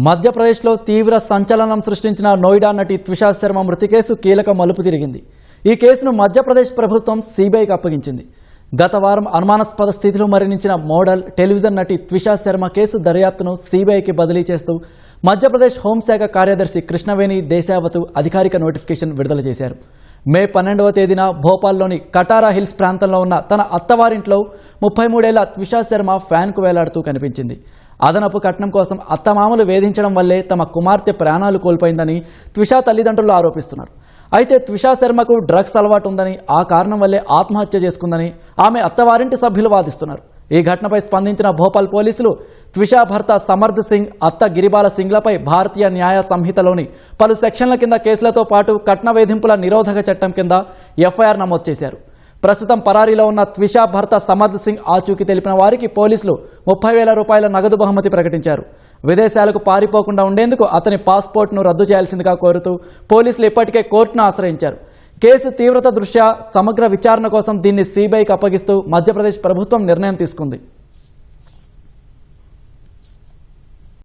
మధ్యప్రదేశ్లో తీవ్ర సంచలనం సృష్టించిన నోయిడా నటి త్విషా శర్మ మృతి కేసు కీలక మలుపు తిరిగింది. ఈ కేసును మధ్యప్రదేశ్ ప్రభుత్వం సిబిఐకి అప్పగించింది. గత వారం అనుమానాస్పద స్థితిలో మరణించిన మోడల్, టెలివిజన్ నటి త్విషా శర్మ కేసు దర్యాప్తును సిబిఐకి బదిలీ చేస్తూ మధ్యప్రదేశ్ హోంశాఖ కార్యదర్శి కృష్ణవేణి దేశావతు అధికారిక నోటిఫికేషన్ విడుదల చేశారు. మే 12వ తేదీన భోపాల్లోని కటారా హిల్స్ ప్రాంతంలో ఉన్న తన అత్తవారింట్లో 33 ఏళ్ల త్విషా శర్మ ఫ్యాన్కు వేలాడుతూ కనిపించింది. అదనపు కట్నం కోసం అత్తమామలు వేధించడం వల్లే తమ కుమార్తె ప్రాణాలు కోల్పోయిందని త్విషా తల్లిదండ్రులు ఆరోపిస్తున్నారు. అయితే త్విషా శర్మకు డ్రగ్స్ అలవాటు ఉందని, ఆ కారణం వల్లే ఆత్మహత్య చేసుకుందని ఆమె అత్తవారింటి సభ్యులు వాదిస్తున్నారు. ఈ ఘటనపై స్పందించిన భోపాల్ పోలీసులు త్విషా భర్త సమర్థ్ సింగ్, అత్త గిరిబాల సింగ్లపై భారతీయ న్యాయ సంహితలోని పలు సెక్షన్ల కింద కేసులతో పాటు కట్న వేధింపుల నిరోధక చట్టం కింద ఎఫ్ఐఆర్ నమోదు చేశారు. ప్రస్తుతం పరారీలో ఉన్న త్విషా భర్త సమర్థ్ సింగ్ ఆచూకీ తెలిపిన వారికి పోలీసులు 30,000 రూపాయల నగదు బహుమతి ప్రకటించారు. విదేశాలకు పారిపోకుండా ఉండేందుకు అతని పాస్పోర్ట్ను రద్దు చేయాల్సిందిగా కోరుతూ పోలీసులు ఇప్పటికే కోర్టును ఆశ్రయించారు. కేసు తీవ్రత దృష్ట్యా సమగ్ర విచారణ కోసం దీన్ని సిబిఐకి అప్పగిస్తూ మధ్యప్రదేశ్ ప్రభుత్వం నిర్ణయం తీసుకుంది.